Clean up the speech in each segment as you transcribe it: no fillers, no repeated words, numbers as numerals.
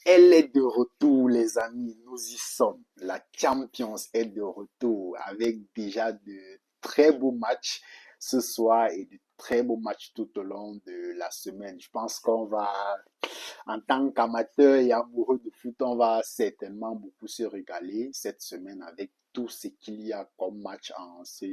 Elle est de retour, les amis. Nous y sommes. La Champions est de retour avec déjà de très beaux matchs ce soir et de très beaux matchs tout au long de la semaine. Je pense qu'on va, en tant qu'amateur et amoureux de foot, on va certainement beaucoup se régaler cette semaine avec tout ce qu'il y a comme match en ce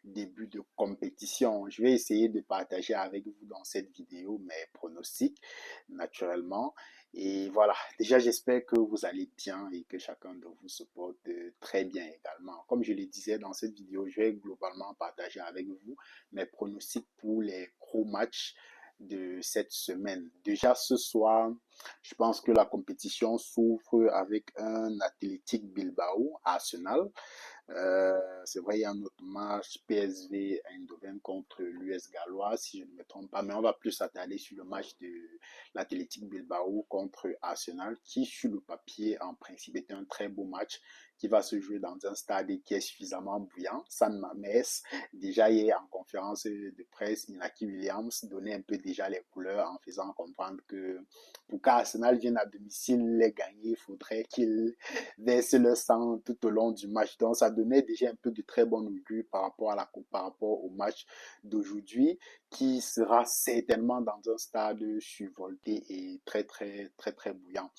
début de compétition. Je vais essayer de partager avec vous dans cette vidéo mes pronostics, naturellement. Et voilà, déjà j'espère que vous allez bien et que chacun de vous se porte très bien également. Comme je le disais dans cette vidéo, je vais globalement partager avec vous mes pronostics pour les gros matchs de cette semaine. Déjà ce soir, je pense que la compétition s'ouvre avec un Athletic Bilbao Arsenal. C'est vrai, il y a un autre match PSV Eindhoven contre l'US Gallois, si je ne me trompe pas, mais on va plus s'attarder sur le match de l'Athletic Bilbao contre Arsenal, qui sur le papier, en principe, est un très beau match qui va se jouer dans un stade qui est suffisamment bouillant. San Mamés, déjà hier en conférence de presse, Inaki Williams donnait un peu déjà les couleurs en faisant comprendre que pour qu'Arsenal vienne à domicile les gagner, il faudrait qu'il verse le sang tout au long du match. Donc ça donnait déjà un peu de très bon augure par rapport au match d'aujourd'hui qui sera certainement dans un stade survolté et très bouillant.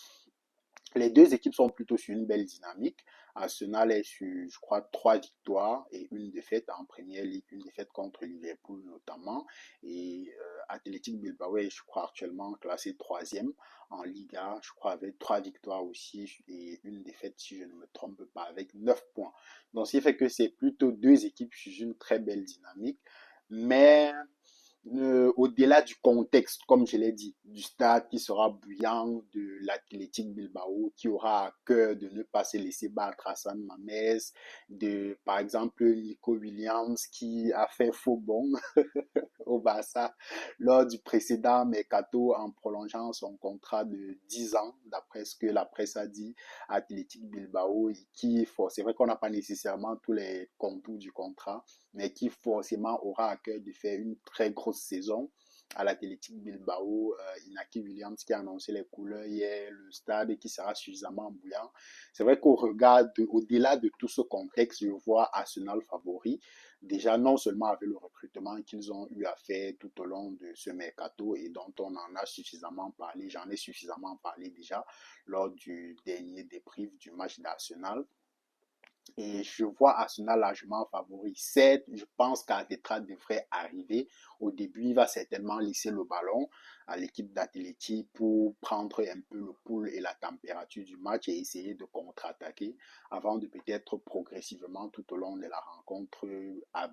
Les deux équipes sont plutôt sur une belle dynamique. Arsenal est sur, je crois, 3 victoires et une défaite en première ligue, une défaite contre Liverpool notamment. Et Athletic Bilbao est, je crois, actuellement classé troisième en Liga, je crois, avec 3 victoires aussi et une défaite, si je ne me trompe pas, avec 9 points. Donc, ce qui fait que c'est plutôt deux équipes sur une très belle dynamique. Mais au-delà du contexte, comme je l'ai dit, du stade qui sera bouillant, de l'Athletic Bilbao qui aura à cœur de ne pas se laisser battre à San Mamés, de par exemple Nico Williams qui a fait faux bond au Barça lors du précédent mercato en prolongeant son contrat de 10 ans, d'après ce que la presse a dit, Athletic Bilbao, qui, c'est vrai qu'on n'a pas nécessairement tous les contours du contrat, mais qui forcément aura à cœur de faire une très grosse saison à l'Athletic Bilbao. Inaki Williams qui a annoncé les couleurs hier, le stade qui sera suffisamment bouillant. C'est vrai qu'au regard, au-delà de tout ce contexte, je vois Arsenal favori. Déjà, non seulement avec le recrutement qu'ils ont eu à faire tout au long de ce mercato et dont on en a suffisamment parlé, j'en ai suffisamment parlé déjà lors du dernier débrief du match d'Arsenal. Et je vois Arsenal largement favori. Certes, je pense qu'Arteta devrait arriver. Au début, il va certainement laisser le ballon à l'équipe d'Atleti pour prendre un peu le pouls et la température du match et essayer de contre-attaquer avant de peut-être progressivement tout au long de la rencontre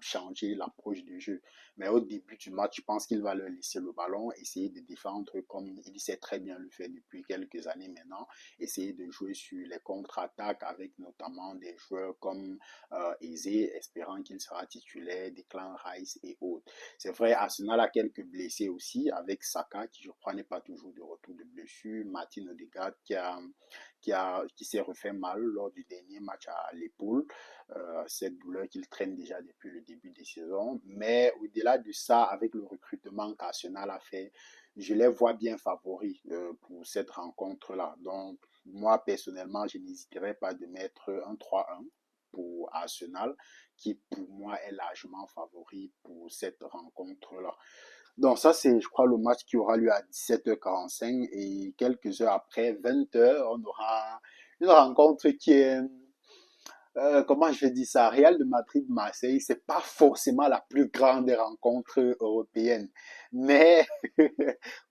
changer l'approche du jeu. Mais au début du match, je pense qu'il va leur laisser le ballon, essayer de défendre comme il sait très bien le faire depuis quelques années maintenant, essayer de jouer sur les contre-attaques avec notamment des joueurs comme Eze, espérant qu'il sera titulaire, Declan Rice et autres. C'est vrai, Arsenal a quelques blessés aussi, avec Saka, qui je crois n'est pas toujours de retour de blessure, Martin Odegaard, qui s'est refait mal lors du dernier match à l'épaule, cette douleur qu'il traîne déjà depuis le début des saisons. Mais au-delà de ça, avec le recrutement qu'Arsenal a fait, je les vois bien favoris pour cette rencontre-là. Donc, moi, personnellement, je n'hésiterai pas de mettre un 3-1 pour Arsenal, qui pour moi est largement favori pour cette rencontre-là. Donc ça, c'est, je crois, le match qui aura lieu à 17h45 et quelques heures après, 20h, on aura une rencontre qui est comment je dis ça, Real de Madrid-Marseille, c'est pas forcément la plus grande rencontre européenne. Mais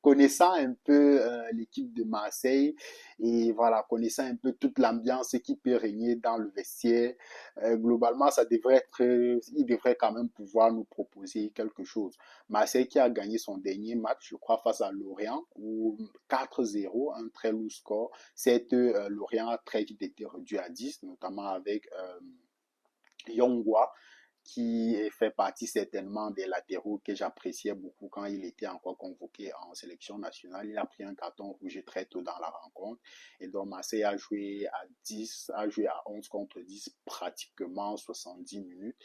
connaissant un peu l'équipe de Marseille et voilà, connaissant un peu toute l'ambiance qui peut régner dans le vestiaire, globalement, ça devrait être, il devrait quand même pouvoir nous proposer quelque chose. Marseille qui a gagné son dernier match, je crois, face à Lorient, ou 4-0, un très lourd score. Cette Lorient a très vite été réduit à 10, notamment avec Yongwa, qui fait partie certainement des latéraux que j'appréciais beaucoup quand il était encore convoqué en sélection nationale. Il a pris un carton rouge très tôt dans la rencontre. Et donc Marseille a joué à 10, a joué à 11 contre 10 pratiquement 70 minutes.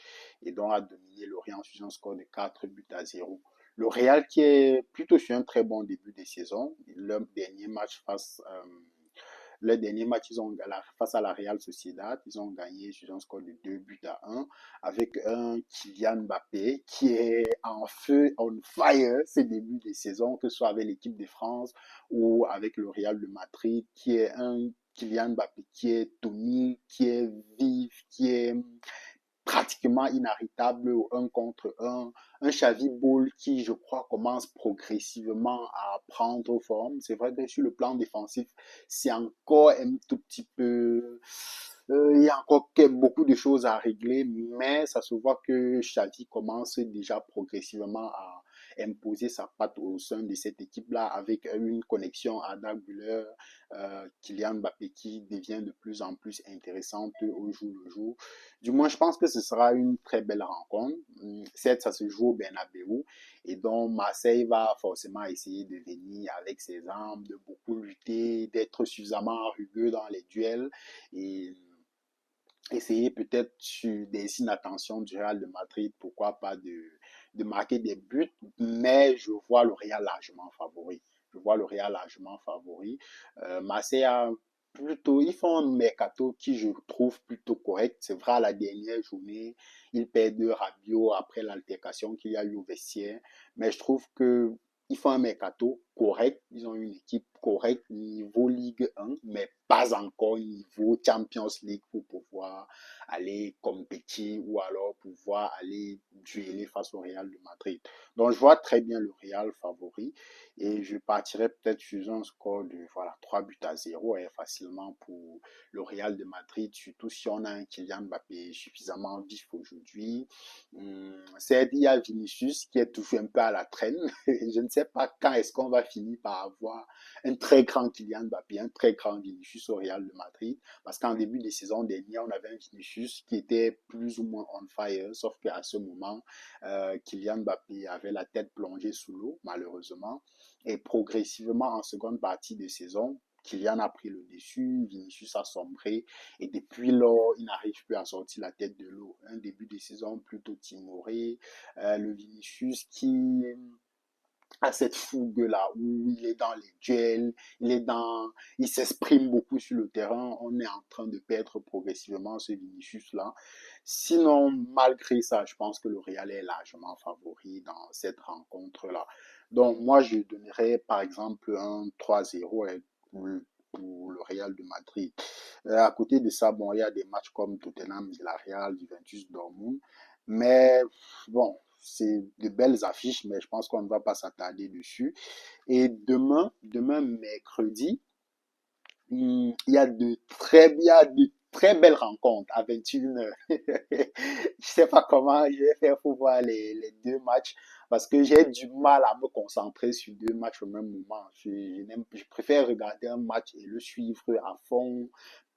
Et donc a dominé Lorient sur un score de 4-0. Le Real qui est plutôt sur un très bon début de saison. Le dernier match face Le dernier match, face à la Real Sociedad, ils ont gagné sur un score de 2 buts à 1 avec un Kylian Mbappé qui est en feu, on fire ces débuts de saison, que ce soit avec l'équipe de France ou avec le Real de Madrid, qui est un Kylian Mbappé qui est tonique, qui est vif, qui est pratiquement inarrêtable au un contre un Xavi Ball qui, je crois, commence progressivement à prendre forme. C'est vrai que sur le plan défensif, c'est encore un tout petit peu... il y a encore beaucoup de choses à régler, mais ça se voit que Xavi commence déjà progressivement à imposer sa patte au sein de cette équipe-là avec une connexion à Güler, Kylian Mbappé qui devient de plus en plus intéressante au jour le jour. Du moins, je pense que ce sera une très belle rencontre. Certes, ça se joue au Bernabeu et donc Marseille va forcément essayer de venir avec ses armes, de beaucoup lutter, d'être suffisamment rugueux dans les duels et essayer peut-être sur des inattentions du Real de Madrid, pourquoi pas de marquer des buts, mais je vois le Real largement favori. Je vois le Real largement favori. Marseille a plutôt, ils font un mercato qui je trouve plutôt correct. C'est vrai, à la dernière journée, ils perdent Rabiot après l'altercation qu'il y a eu au vestiaire, mais je trouve que ils font un mercato correct, ils ont une équipe correcte niveau Ligue 1, mais pas encore niveau Champions League pour pouvoir aller compétir ou alors pouvoir aller dueler face au Real de Madrid. Donc je vois très bien le Real favori et je partirais peut-être sur un score de voilà 3 buts à 0 facilement pour le Real de Madrid, surtout si on a un Kylian Mbappé suffisamment vif aujourd'hui. C'est il y a Vinicius qui est toujours un peu à la traîne. Je ne sais pas quand est-ce qu'on va finir par avoir un très grand Kylian Mbappé, un très grand Vinicius au Real de Madrid. Parce qu'en début de saison dernière, on avait un Vinicius qui était plus ou moins on fire, sauf qu'à ce moment, Kylian Mbappé avait la tête plongée sous l'eau, malheureusement. Et progressivement, en seconde partie de saison, Kylian a pris le dessus, Vinicius a sombré et depuis lors, il n'arrive plus à sortir la tête de l'eau. Un début de saison plutôt timoré, le Vinicius qui a cette fougue-là où il est dans les duels, il s'exprime beaucoup sur le terrain. On est en train de perdre progressivement ce Vinicius-là. Sinon, malgré ça, je pense que le Real est largement favori dans cette rencontre-là. Donc, moi, je donnerais par exemple un 3-0 pour le Real de Madrid. À côté de ça, bon, il y a des matchs comme Tottenham, Villarreal, Juventus, Dortmund. Mais bon, c'est de belles affiches, mais je pense qu'on ne va pas s'attarder dessus. Et demain mercredi, il y a de très belles rencontres à 21h. Je sais pas comment je vais faire pour voir les deux matchs parce que j'ai du mal à me concentrer sur deux matchs au même moment. Je préfère regarder un match et le suivre à fond,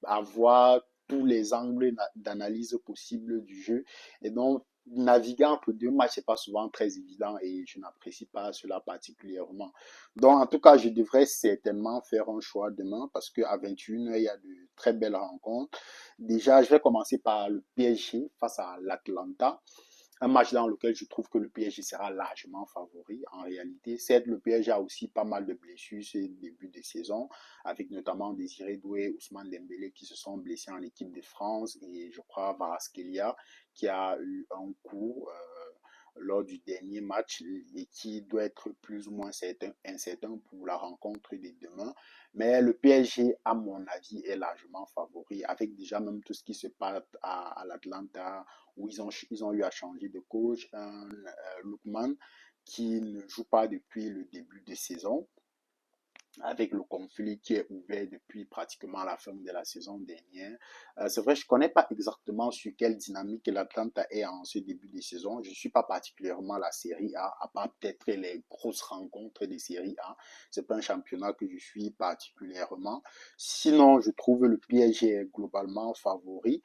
avoir tous les angles d'analyse possibles du jeu. Et donc, naviguer entre deux matchs, c'est pas souvent très évident et je n'apprécie pas cela particulièrement. Donc, en tout cas, je devrais certainement faire un choix demain parce qu'à 21h, il y a de très belles rencontres. Déjà, je vais commencer par le PSG face à l'Atlanta. Un match dans lequel je trouve que le PSG sera largement favori en réalité. Certes, le PSG a aussi pas mal de blessures ce début de saison, avec notamment Désiré Doué, Ousmane Dembélé qui se sont blessés en équipe de France et je crois Varaskelia qui a eu un coup lors du dernier match et qui doit être plus ou moins incertain pour la rencontre de demain. Mais le PSG, à mon avis, est largement favori avec déjà même tout ce qui se passe à l'Atlanta où ils ont eu à changer de coach, un Lookman qui ne joue pas depuis le début de saison avec le conflit qui est ouvert depuis pratiquement la fin de la saison dernière. C'est vrai, je ne connais pas exactement sur quelle dynamique l'Atlanta est en ce début de saison. Je ne suis pas particulièrement la Série A, à part peut-être les grosses rencontres des Séries A. C'est pas un championnat que je suis particulièrement. Sinon, je trouve le PSG est globalement favori.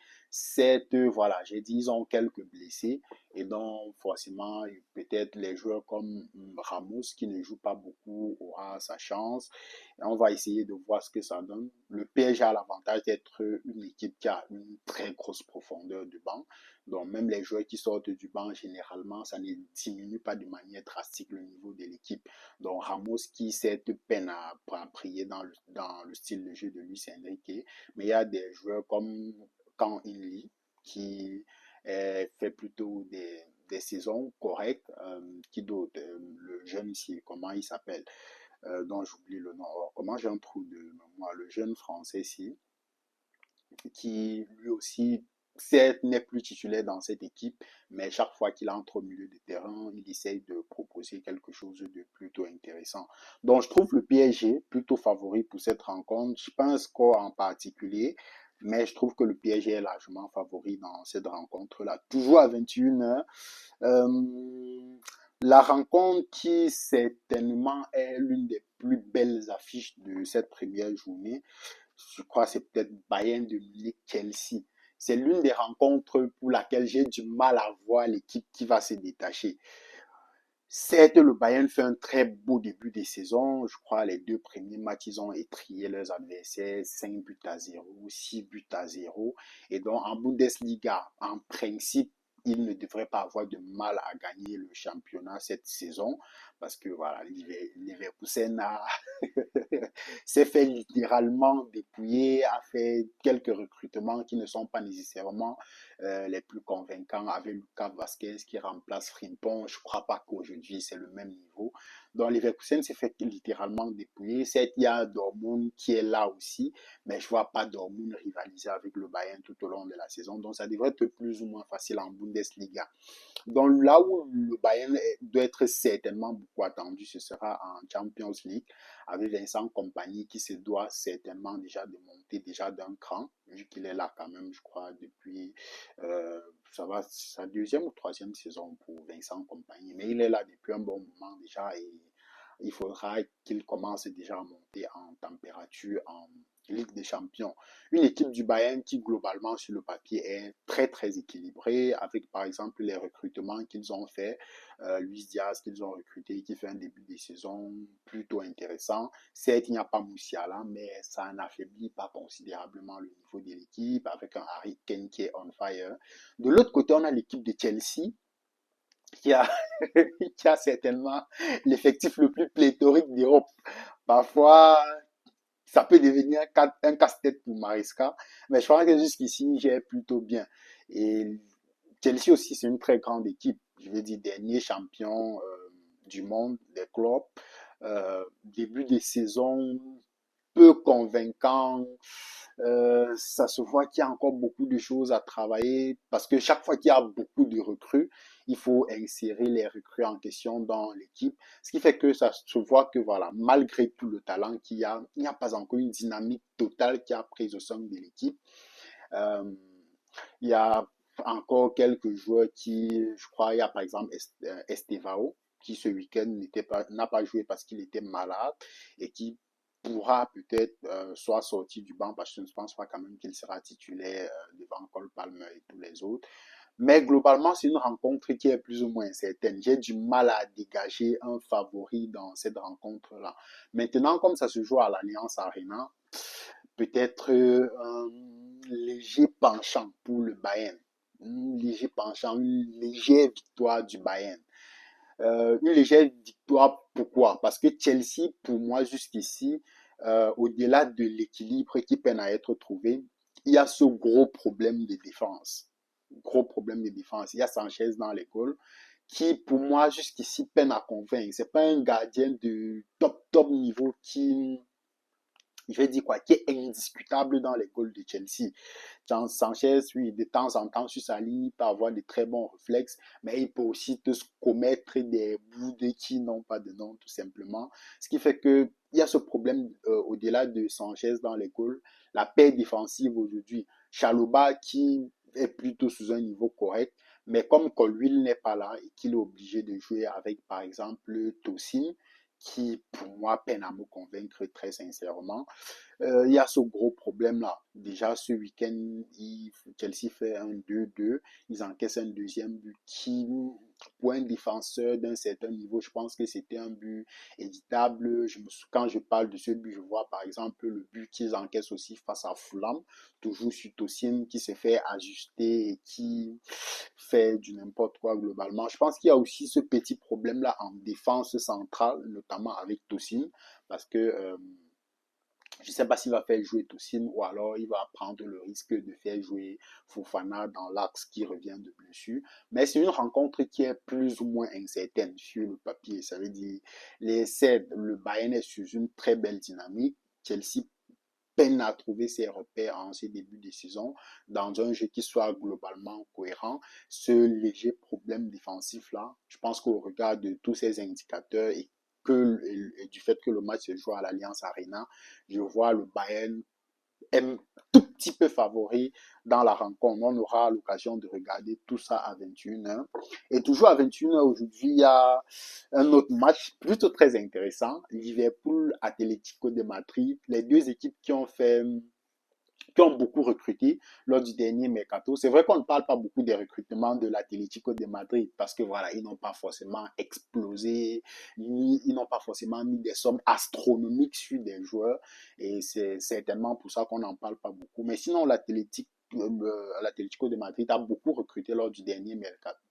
Voilà, j'ai dit, ils ont quelques blessés. Et donc, forcément, peut-être les joueurs comme Ramos, qui ne joue pas beaucoup, aura sa chance. Et on va essayer de voir ce que ça donne. Le PSG a l'avantage d'être une équipe qui a une très grosse profondeur de banc. Donc, même les joueurs qui sortent du banc, généralement, ça ne diminue pas de manière drastique le niveau de l'équipe. Donc, Ramos qui cette peine à prier dans le style de jeu de Luis Enrique. Mais il y a des joueurs comme Kang In-lee qui fait plutôt des saisons correctes. Qui d'autre? Le jeune ici, comment il s'appelle? Dont j'oublie le nom. Alors, comment j'ai un trou de mémoire? Le jeune français ici, qui lui aussi, certes, n'est plus titulaire dans cette équipe, mais chaque fois qu'il entre au milieu de terrain, il essaye de proposer quelque chose de plutôt intéressant. Donc, je trouve le PSG plutôt favori pour cette rencontre. Je pense qu'en particulier, mais je trouve que le PSG est largement favori dans cette rencontre-là. Toujours à 21h. La rencontre qui certainement est l'une des plus belles affiches de cette première journée, je crois que c'est peut-être Bayern de Munich-Chelsea. C'est l'une des rencontres pour laquelle j'ai du mal à voir l'équipe qui va se détacher. Certes, le Bayern fait un très beau début de saison. Je crois les deux premiers matchs, ils ont étrillé leurs adversaires 5 buts à 0, 6 buts à 0. Et donc, en Bundesliga, en principe, ils ne devraient pas avoir de mal à gagner le championnat cette saison. Parce que voilà, Leverkusen s'est fait littéralement dépouiller, a fait quelques recrutements qui ne sont pas nécessairement les plus convaincants, avec Lucas Vasquez qui remplace Frimpong. Je ne crois pas qu'aujourd'hui c'est le même niveau. Donc Leverkusen s'est fait littéralement dépouiller. Certes, il y a Dortmund qui est là aussi, mais je ne vois pas Dortmund rivaliser avec le Bayern tout au long de la saison. Donc ça devrait être plus ou moins facile en Bundesliga. Donc là où le Bayern doit être certainement beaucoup attendu, ce sera en Champions League avec Vincent Kompany qui se doit certainement déjà de monter déjà d'un cran, vu qu'il est là quand même, je crois, depuis ça va sa deuxième ou troisième saison pour Vincent Kompany, mais il est là depuis un bon moment déjà et il faudra qu'il commence déjà à monter en température en Ligue des Champions. Une équipe du Bayern qui globalement sur le papier est très très équilibrée avec par exemple les recrutements qu'ils ont fait, Luis Diaz qu'ils ont recruté qui fait un début de saison plutôt intéressant. Certes il n'y a pas Moussiala mais ça n'affaiblit pas considérablement le niveau de l'équipe avec un Harry Kane qui est on fire. De l'autre côté on a l'équipe de Chelsea qui a, qui a certainement l'effectif le plus pléthorique d'Europe. Parfois, ça peut devenir un casse-tête pour Maresca, mais je crois que jusqu'ici, j'ai plutôt bien. Et Chelsea aussi, c'est une très grande équipe. Je veux dire, dernier champion du monde des clubs. Début des saisons peu convaincant. Ça se voit qu'il y a encore beaucoup de choses à travailler parce que chaque fois qu'il y a beaucoup de recrues, il faut insérer les recrues en question dans l'équipe. Ce qui fait que ça se voit que voilà, malgré tout le talent qu'il y a, il n'y a pas encore une dynamique totale qui a prise au sein de l'équipe. Euh, il y a encore quelques joueurs qui, je crois, il y a par exemple Estevao, qui ce week-end n'a pas joué parce qu'il était malade et qui pourra peut-être soit sortir du banc parce que je ne pense pas quand même qu'il sera titulaire devant Cole Palmer et tous les autres. Mais globalement, c'est une rencontre qui est plus ou moins certaine. J'ai du mal à dégager un favori dans cette rencontre-là. Maintenant, comme ça se joue à l'Alliance Arena, peut-être un léger penchant pour le Bayern. Un léger penchant, une légère victoire du Bayern. Une légère victoire, pourquoi? Parce que Chelsea, pour moi, jusqu'ici, au-delà de l'équilibre qui peine à être trouvé, il y a ce gros problème de défense. Gros problème de défense. Il y a Sanchez dans l'école qui, pour moi, jusqu'ici, peine à convaincre. C'est pas un gardien de top niveau qui, je vais dire quoi, qui est indiscutable dans les goals de Chelsea. Jean Sanchez, oui, de temps en temps sur sa ligne, il peut avoir de très bons réflexes, mais il peut aussi te commettre des bouts qui n'ont pas de nom, tout simplement. Ce qui fait que il y a ce problème au-delà de Sanchez dans les goals, la paire défensive aujourd'hui. Chalobah qui est plutôt sous un niveau correct, mais comme Colwill n'est pas là et qu'il est obligé de jouer avec, par exemple, Tosin, qui, pour moi, peine à me convaincre très sincèrement. Il y a ce gros problème-là. déjà ce week-end, Chelsea fait un 2-2. Ils encaissent un deuxième but qui, pour un défenseur d'un certain niveau, je pense que c'était un but évitable. Quand je parle de ce but, je vois par exemple le but qu'ils encaissent aussi face à Fulham, toujours sur Tosin qui se fait ajuster et qui fait du n'importe quoi globalement. Je pense qu'il y a aussi ce petit problème-là en défense centrale, notamment avec Tosin, parce que je ne sais pas s'il va faire jouer Tosin ou alors il va prendre le risque de faire jouer Fofana dans l'axe qui revient de blessure. Mais c'est une rencontre qui est plus ou moins incertaine sur le papier. Ça veut dire, le Bayern est sous une très belle dynamique. Chelsea peine à trouver ses repères en ces débuts de saison dans un jeu qui soit globalement cohérent. Ce léger problème défensif-là, je pense qu'au regard de tous ces indicateurs et du fait que le match se joue à l'Alliance Arena, je vois le Bayern un tout petit peu favori dans la rencontre. On aura l'occasion de regarder tout ça à 21h. Et toujours à 21h aujourd'hui, il y a un autre match plutôt très intéressant. Liverpool, Atlético de Madrid. Les deux équipes qui ont beaucoup recruté lors du dernier mercato. C'est vrai qu'on ne parle pas beaucoup des recrutements de l'Atlético de Madrid parce que voilà, ils n'ont pas forcément explosé, ils n'ont pas forcément mis des sommes astronomiques sur des joueurs et c'est certainement pour ça qu'on n'en parle pas beaucoup. Mais sinon, l'Atlético de Madrid a beaucoup recruté lors du dernier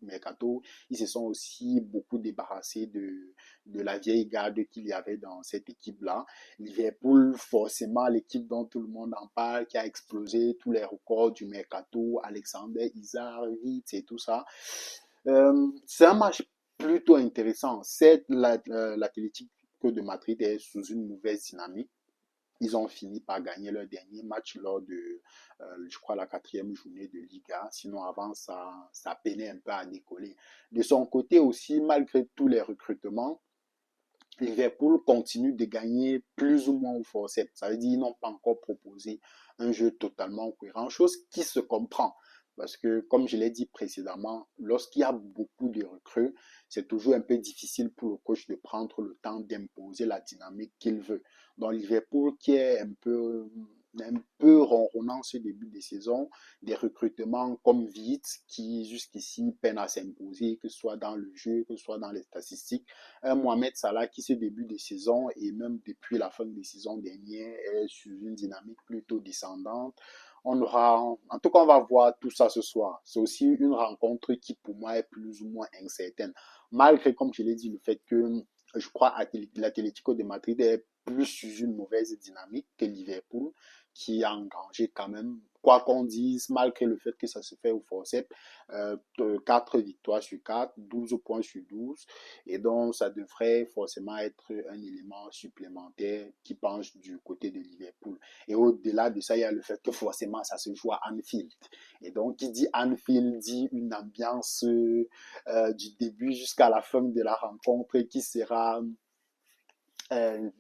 mercato. Ils se sont aussi beaucoup débarrassés de la vieille garde qu'il y avait dans cette équipe-là. Liverpool, forcément, l'équipe dont tout le monde en parle, qui a explosé tous les records du mercato, Alexander Isak, Vitz et tout ça. C'est un match plutôt intéressant. C'est l'Atlético de Madrid est sous une mauvaise dynamique. Ils ont fini par gagner leur dernier match lors de, je crois, la quatrième journée de Liga. Sinon, avant, ça peinait un peu à décoller. De son côté aussi, malgré tous les recrutements, Liverpool continue de gagner plus ou moins au forceps. Ça veut dire qu'ils n'ont pas encore proposé un jeu totalement cohérent, chose qui se comprend. Parce que, comme je l'ai dit précédemment, lorsqu'il y a beaucoup de recrues, c'est toujours un peu difficile pour le coach de prendre le temps d'imposer la dynamique qu'il veut. Donc, Liverpool, qui est un peu ronronnant ce début de saison, des recrutements comme Vitz, qui jusqu'ici peine à s'imposer, que ce soit dans le jeu, que ce soit dans les statistiques, un Mohamed Salah qui, ce début de saison et même depuis la fin de saison dernière, est sur une dynamique plutôt descendante. En tout cas, on va voir tout ça ce soir. C'est aussi une rencontre qui, pour moi, est plus ou moins incertaine. Malgré, comme je l'ai dit, le fait que je crois l'Atlético de Madrid est plus sur une mauvaise dynamique que Liverpool, qui a engrangé quand même, quoi qu'on dise, malgré le fait que ça se fait au forceps, 4 victoires sur 4, 12 points sur 12. Et donc, ça devrait forcément être un élément supplémentaire qui penche du côté de Liverpool. Et au-delà de ça, il y a le fait que forcément, ça se joue à Anfield. Et donc, qui dit Anfield dit une ambiance du début jusqu'à la fin de la rencontre qui sera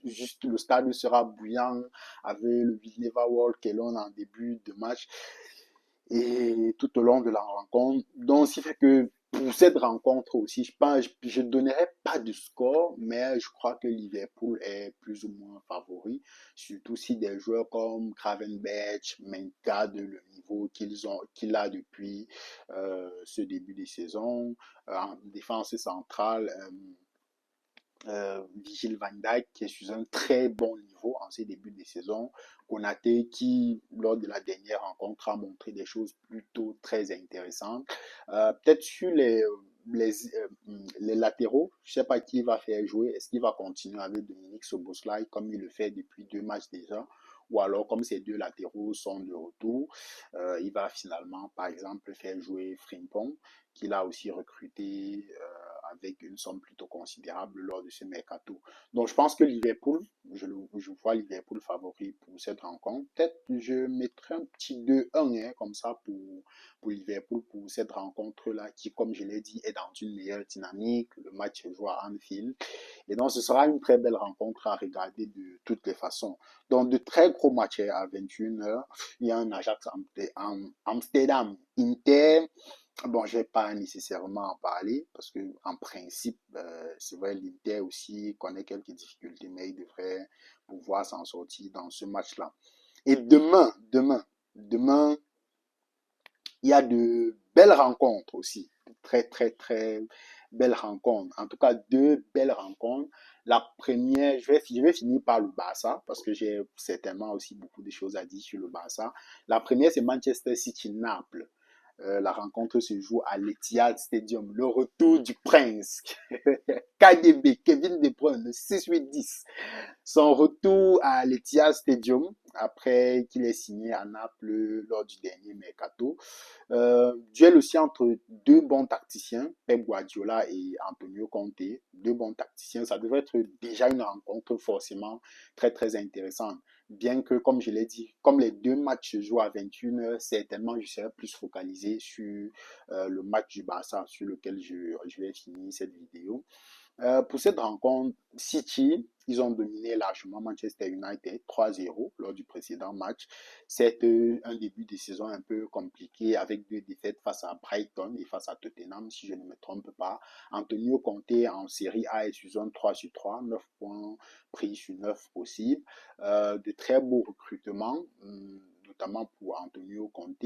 juste le stade sera bouillant avec le Villeneuve Walk-Elon en début de match et tout au long de la rencontre. Donc, ce qui fait que pour cette rencontre aussi, je ne donnerais pas de score, mais je crois que Liverpool est plus ou moins favori, surtout si des joueurs comme Gravenberch maintiennent le niveau qu'il a depuis ce début de saison. En défense centrale, Virgil van Dijk qui est sur un très bon niveau en ces débuts de saison. Konaté qui, lors de la dernière rencontre, a montré des choses plutôt très intéressantes. Peut-être sur les latéraux, je ne sais pas qui va faire jouer. Est-ce qu'il va continuer avec Dominique Szoboszlai comme il le fait depuis 2 matchs déjà? Ou alors, comme ces deux latéraux sont de retour, il va finalement, par exemple, faire jouer Frimpong, qu'il a aussi recruté avec une somme plutôt considérable lors de ce mercato. Donc je pense que Liverpool, je vois Liverpool favori pour cette rencontre. Peut-être je mettrai un petit 2-1 hein, comme ça pour Liverpool pour cette rencontre-là qui, comme je l'ai dit, est dans une meilleure dynamique. Le match se joue à Anfield. Et donc ce sera une très belle rencontre à regarder de toutes les façons. Donc de très gros matchs à 21h. Il y a un Ajax Amsterdam Inter. Bon, je vais pas nécessairement en parler parce que en principe, c'est vrai, l'Inter aussi connaît quelques difficultés, mais il devrait pouvoir s'en sortir dans ce match-là. Et demain, Demain, il y a de belles rencontres aussi. Très, très, très belles rencontres. En tout cas, deux belles rencontres. La première, je vais finir par le Barça parce que j'ai certainement aussi beaucoup de choses à dire sur le Barça. La première, c'est Manchester City-Naples. La rencontre se joue à l'Etihad Stadium. Le retour du prince. KDB, Kevin De Bruyne, le 6-8-10. Son retour à l'Etihad Stadium après qu'il ait signé à Naples lors du dernier mercato. Duel aussi entre deux bons tacticiens, Pep Guardiola et Antonio Conte. Deux bons tacticiens, ça devrait être déjà une rencontre forcément très très intéressante. Bien que, comme je l'ai dit, comme les deux matchs se jouent à 21h, certainement je serai plus focalisé sur le match du Barça, sur lequel je vais finir cette vidéo. Pour cette rencontre, City, ils ont dominé largement Manchester United 3-0 lors du précédent match. C'est un début de saison un peu compliqué avec deux défaites face à Brighton et face à Tottenham, si je ne me trompe pas. Antonio Conte en série A est sur zone 3/3, 9 points pris sur 9 possibles. De très beaux recrutements, notamment pour Antonio Conte,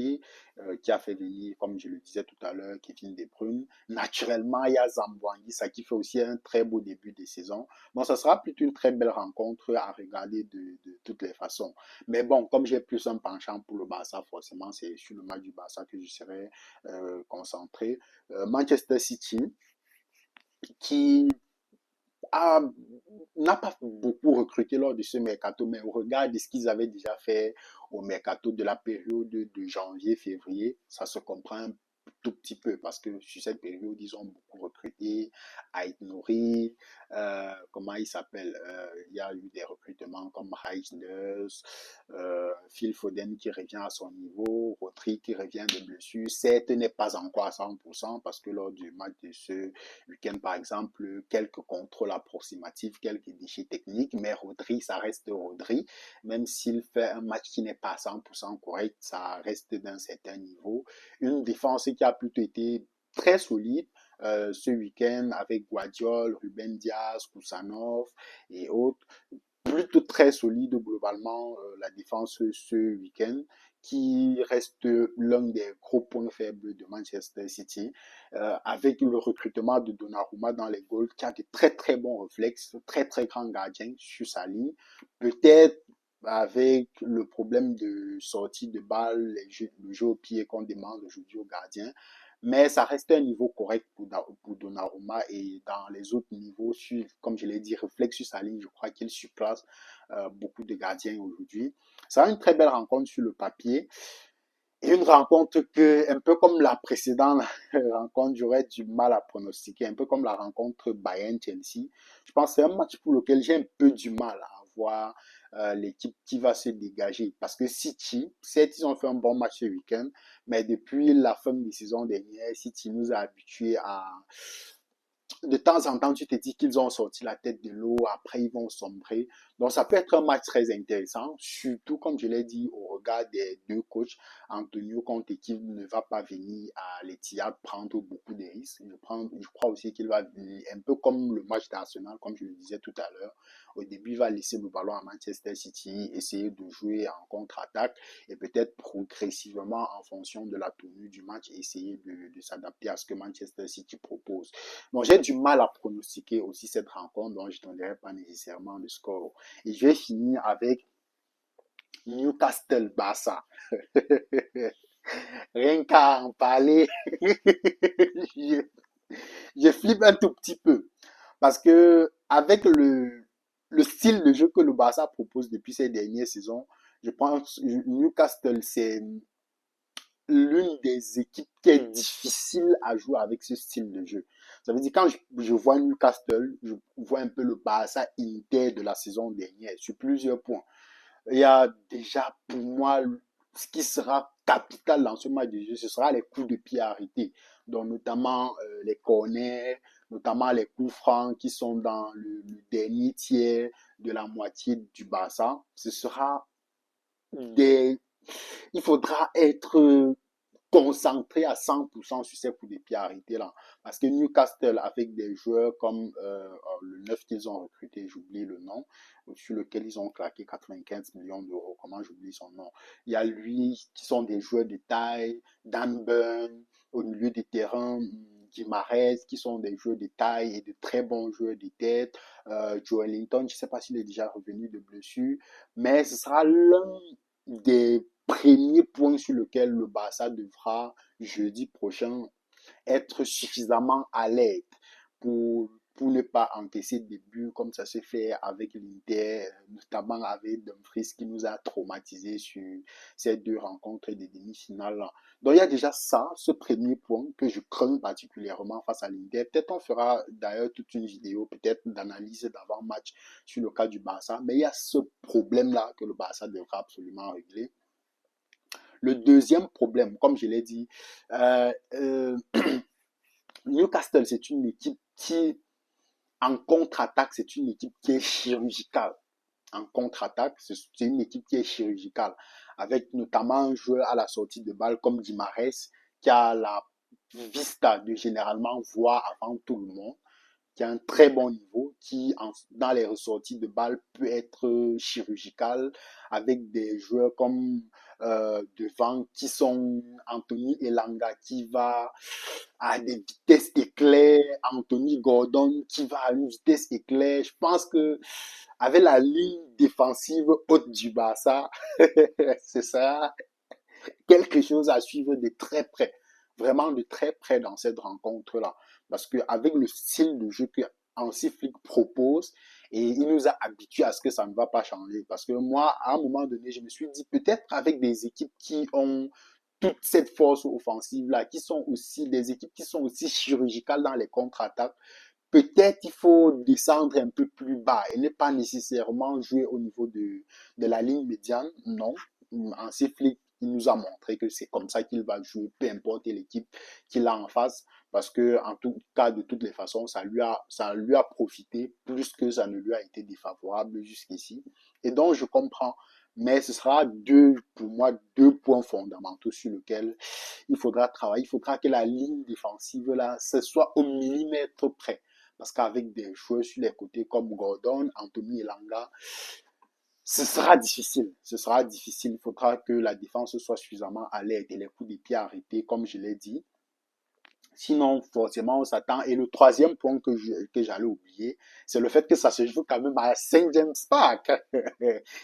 qui a fait venir, comme je le disais tout à l'heure, Kevin De Bruyne. Naturellement, il y a Zamboangi, ça qui fait aussi un très beau début de saison. Bon, ça sera plutôt une très belle rencontre à regarder de toutes les façons. Mais bon, comme j'ai plus un penchant pour le Barça, forcément, c'est sur le match du Barça que je serai concentré. Manchester City, qui a n'a pas beaucoup recruté lors de ce mercato, mais au regard de ce qu'ils avaient déjà fait au mercato de la période de janvier-février, ça se comprend un tout petit peu parce que sur cette période, ils ont beaucoup recruté. Ait Nouri, comment il s'appelle il y a eu des recrutements comme Reijnders, Phil Foden qui revient à son niveau, Rodri qui revient de blessure. Certes, n'est pas encore à 100% parce que lors du match de ce week-end, par exemple, quelques contrôles approximatifs, quelques déchets techniques, mais Rodri, ça reste Rodri. Même s'il fait un match qui n'est pas à 100% correct, ça reste d'un certain niveau. Une défense qui a plutôt été très solide ce week-end avec Guardiola, Ruben Dias, Kusanov et autres. Plutôt très solide globalement la défense ce week-end qui reste l'un des gros points faibles de Manchester City, avec le recrutement de Donnarumma dans les goals, qui a de très très bons réflexes, très très grand gardien sur sa ligne. Peut-être avec le problème de sortie de balle, le jeu au pied qu'on demande aujourd'hui au gardien, mais ça reste un niveau correct pour Donnarumma et dans les autres niveaux, sur, comme je l'ai dit, réflexe sur sa ligne, je crois qu'il surclasse beaucoup de gardiens aujourd'hui. Ça a une très belle rencontre sur le papier et une rencontre que, un peu comme la précédente rencontre, j'aurais du mal à pronostiquer, un peu comme la rencontre Bayern-Chelsea. Je pense que c'est un match pour lequel j'ai un peu du mal à voir l'équipe qui va se dégager. Parce que City, certes, ils ont fait un bon match ce week-end, mais depuis la fin de saison dernière, City nous a habitués à de temps en temps, tu te dis qu'ils ont sorti la tête de l'eau, après ils vont sombrer. Donc, ça peut être un match très intéressant, surtout, comme je l'ai dit, au regard des deux coachs, Antonio Conte qui ne va pas venir à l'Etihad prendre beaucoup de risques. Je crois aussi qu'il va venir, un peu comme le match d'Arsenal, comme je le disais tout à l'heure. Au début, il va laisser le ballon à Manchester City, essayer de jouer en contre-attaque et peut-être progressivement, en fonction de la tenue du match, essayer de s'adapter à ce que Manchester City propose. Donc, j'ai du mal à pronostiquer aussi cette rencontre, donc je ne donnerai pas nécessairement le score. Et je vais finir avec Newcastle-Barça. Rien qu'à en parler, je, je flippe un tout petit peu. Parce que avec le style de jeu que le Barça propose depuis ces dernières saisons, je pense que Newcastle, c'est l'une des équipes qui est difficile à jouer avec ce style de jeu. Ça veut dire quand je vois Newcastle, je vois un peu le Barça Inter de la saison dernière sur plusieurs points. Il y a déjà pour moi ce qui sera capital dans ce match de jeu, ce sera les coups de pied arrêtés. Donc notamment les corners, notamment les coups francs qui sont dans le dernier tiers de la moitié du Barça. Ce sera des... Il faudra être concentré à 100% sur ces coups de pied arrêtés là. Parce que Newcastle, avec des joueurs comme le 9 qu'ils ont recruté, j'oublie le nom, sur lequel ils ont claqué 95 millions d'euros, comment j'oublie son nom. Il y a lui, qui sont des joueurs de taille, Dan Burn, au milieu des terrains, Guimarães, qui sont des joueurs de taille et de très bons joueurs de tête. Joe Linton, je ne sais pas s'il est déjà revenu de blessure, mais ce sera l'un des premiers points sur lequel le Barça devra jeudi prochain être suffisamment alerte pour ne pas encaisser des buts comme ça se fait avec l'Inter, notamment avec Dumfries qui nous a traumatisés sur ces deux rencontres des demi-finales. Donc il y a déjà ça, ce premier point que je crains particulièrement face à l'Inter. Peut-être on fera d'ailleurs toute une vidéo, peut-être d'analyse d'avant-match sur le cas du Barça, mais il y a ce problème-là que le Barça devra absolument régler. Le deuxième problème, comme je l'ai dit, euh, euh, Newcastle, c'est une équipe qui, en contre-attaque, c'est une équipe qui est chirurgicale. En contre-attaque, c'est une équipe qui est chirurgicale, avec notamment un joueur à la sortie de balle comme Guimarães, qui a la vista de généralement voir avant tout le monde, qui a un très bon niveau, qui dans les ressorties de balles peut être chirurgical, avec des joueurs comme devant qui sont Anthony Elanga qui va à des vitesses éclairs, Anthony Gordon qui va à une vitesse éclair. Je pense que avec la ligne défensive haute du Barça, c'est ça quelque chose à suivre de très près, vraiment de très près dans cette rencontre-là. Parce qu'avec le style de jeu que Hansi Flick propose, et il nous a habitués à ce que ça ne va pas changer. Parce que moi, à un moment donné, je me suis dit, peut-être avec des équipes qui ont toute cette force offensive-là, qui sont aussi des équipes qui sont aussi chirurgicales dans les contre-attaques, peut-être il faut descendre un peu plus bas et ne pas nécessairement jouer au niveau de la ligne médiane. Non, Hansi Flick, il nous a montré que c'est comme ça qu'il va jouer, peu importe l'équipe qu'il a en face, parce que en tout cas, de toutes les façons, ça lui a profité plus que ça ne lui a été défavorable jusqu'ici. Et donc, je comprends. Mais ce sera pour moi, deux points fondamentaux sur lesquels il faudra travailler. Il faudra que la ligne défensive, là, ce soit au millimètre près. Parce qu'avec des joueurs sur les côtés comme Gordon, Anthony Elanga, ce sera difficile. Ce sera difficile. Il faudra que la défense soit suffisamment alerte et les coups de pied arrêtés, comme je l'ai dit. Sinon, forcément, on s'attend. Et le troisième point que j'allais oublier, c'est le fait que ça se joue quand même à Saint James Park.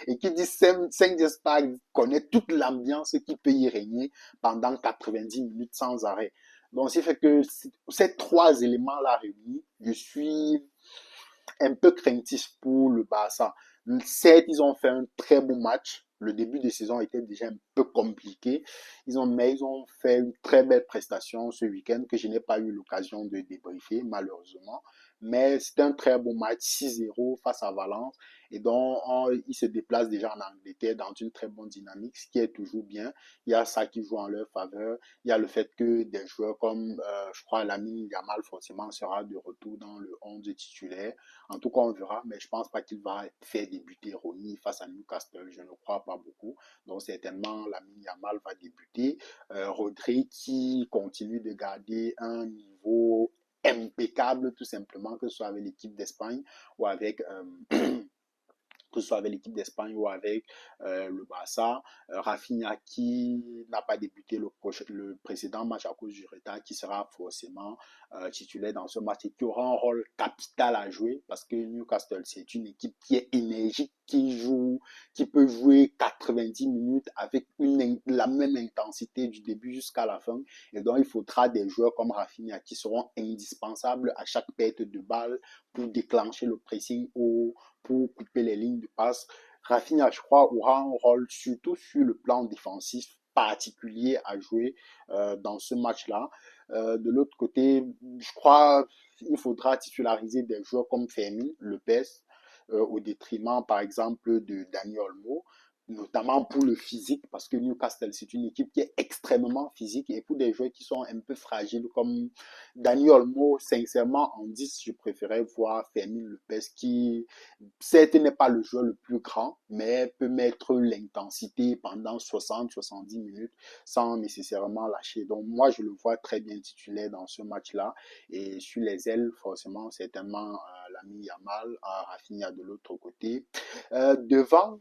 Et qui dit Saint James Park connaît toute l'ambiance qui peut y régner pendant 90 minutes sans arrêt. Donc, c'est fait que ces trois éléments-là réunis, je suis un peu craintif pour le Barça. Certes, ils ont fait un très bon match. Le début de saison était déjà un peu compliqué. Mais ils ont fait une très belle prestation ce week-end que je n'ai pas eu l'occasion de débriefer, malheureusement. Mais c'était un très bon match, 6-0 face à Valence. Et donc, ils se déplacent déjà en Angleterre dans une très bonne dynamique, ce qui est toujours bien. Il y a ça qui joue en leur faveur. Il y a le fait que des joueurs comme, je crois, Lamine Yamal, forcément, sera de retour dans le 11 titulaire. En tout cas, on verra, mais je pense pas qu'il va faire débuter Ronny face à Newcastle. Je ne crois pas beaucoup. Donc, certainement, Lamine Yamal va débuter. Rodri qui continue de garder un niveau impeccable, tout simplement, que ce soit avec l'équipe d'Espagne ou avec que ce soit avec l'équipe d'Espagne ou avec le Barça. Rafinha qui n'a pas débuté le précédent match à cause du retard, qui sera forcément titulaire dans ce match et qui aura un rôle capital à jouer parce que Newcastle, c'est une équipe qui est énergique, qui peut jouer 90 minutes avec la même intensité du début jusqu'à la fin. Et donc, il faudra des joueurs comme Rafinha qui seront indispensables à chaque perte de balle pour déclencher le pressing ou pour couper les lignes de passe. Rafinha, je crois, aura un rôle surtout sur le plan défensif particulier à jouer dans ce match-là. De l'autre côté, je crois qu'il faudra titulariser des joueurs comme Fermin, Lopez, au détriment, par exemple, de Dani Olmo. notamment pour le physique, parce que Newcastle, c'est une équipe qui est extrêmement physique, et pour des joueurs qui sont un peu fragiles, comme Dani Olmo, sincèrement, en 10, je préférais voir Fermin Lopez, qui, certes, n'est pas le joueur le plus grand, mais peut mettre l'intensité pendant 60-70 minutes sans nécessairement lâcher. Donc, moi, je le vois très bien titulaire dans ce match-là. Et sur les ailes, forcément, certainement, l'ami Yamal, Rafinha de l'autre côté. Devant,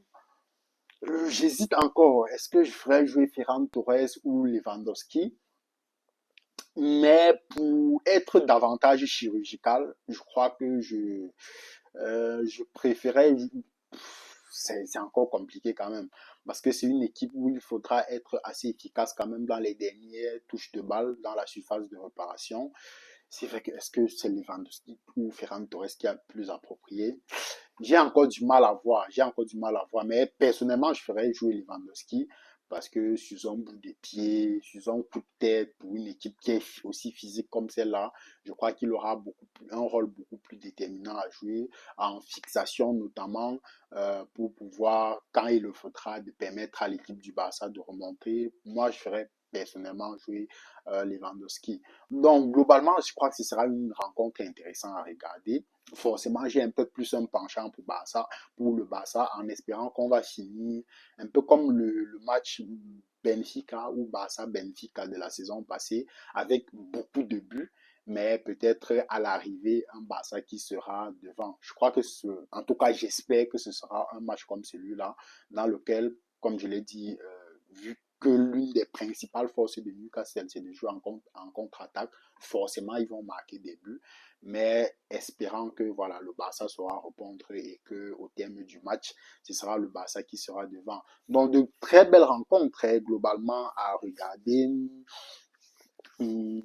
j'hésite encore. Est-ce que je ferais jouer Ferran Torres ou Lewandowski? Mais pour être davantage chirurgical, je crois que je préférais. C'est encore compliqué quand même. Parce que c'est une équipe où il faudra être assez efficace quand même dans les dernières touches de balle, dans la surface de réparation. C'est vrai que est-ce que c'est Lewandowski ou Ferran Torres qui a plus approprié? J'ai encore du mal à voir, j'ai encore du mal à voir, mais personnellement, je ferais jouer Lewandowski parce que sur un bout de pied, sur un coup de tête, pour une équipe qui est aussi physique comme celle-là, je crois qu'il aura un rôle beaucoup plus déterminant à jouer, en fixation notamment, pour pouvoir, quand il le faudra, de permettre à l'équipe du Barça de remonter. Moi, je ferais personnellement jouer Lewandowski. Donc, globalement, je crois que ce sera une rencontre intéressante à regarder. Forcément, j'ai un peu plus un penchant pour le Barça, en espérant qu'on va finir un peu comme le match Benfica ou Barça-Benfica de la saison passée, avec beaucoup de buts, mais peut-être à l'arrivée, un Barça qui sera devant. Je crois que en tout cas, j'espère que ce sera un match comme celui-là, dans lequel, comme je l'ai dit, vu que l'une des principales forces de Newcastle, c'est de jouer en contre-attaque, forcément, ils vont marquer des buts, mais espérant que voilà, le Barça saura répondre et que au terme du match, ce sera le Barça qui sera devant. Donc, de très belles rencontres, globalement, à regarder. Il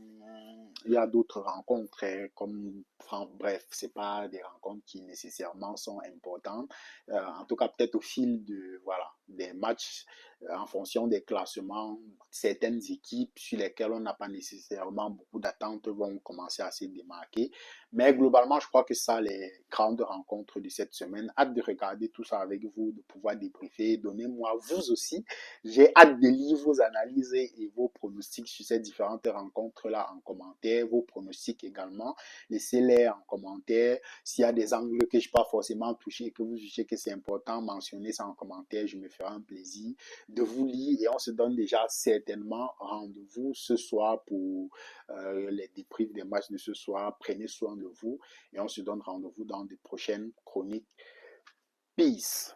y a d'autres rencontres, comme, enfin, bref, c'est pas des rencontres qui nécessairement sont importantes. En tout cas, peut-être au fil voilà, des matchs, en fonction des classements, certaines équipes sur lesquelles on n'a pas nécessairement beaucoup d'attentes vont commencer à se démarquer. Mais globalement, je crois que ça, les grandes rencontres de cette semaine. Hâte de regarder tout ça avec vous, de pouvoir débriefer. Donnez-moi vous aussi. J'ai hâte de lire vos analyses et vos pronostics sur ces différentes rencontres-là en commentaire, vos pronostics également. Laissez-les en commentaire. S'il y a des angles que je n'ai pas forcément touchés et que vous jugez que c'est important, mentionnez ça en commentaire. Je me ferai un plaisir de vous lire et on se donne déjà certainement rendez-vous ce soir pour les débriefs des matchs de ce soir. Prenez soin de vous et on se donne rendez-vous dans de prochaines chroniques. Peace.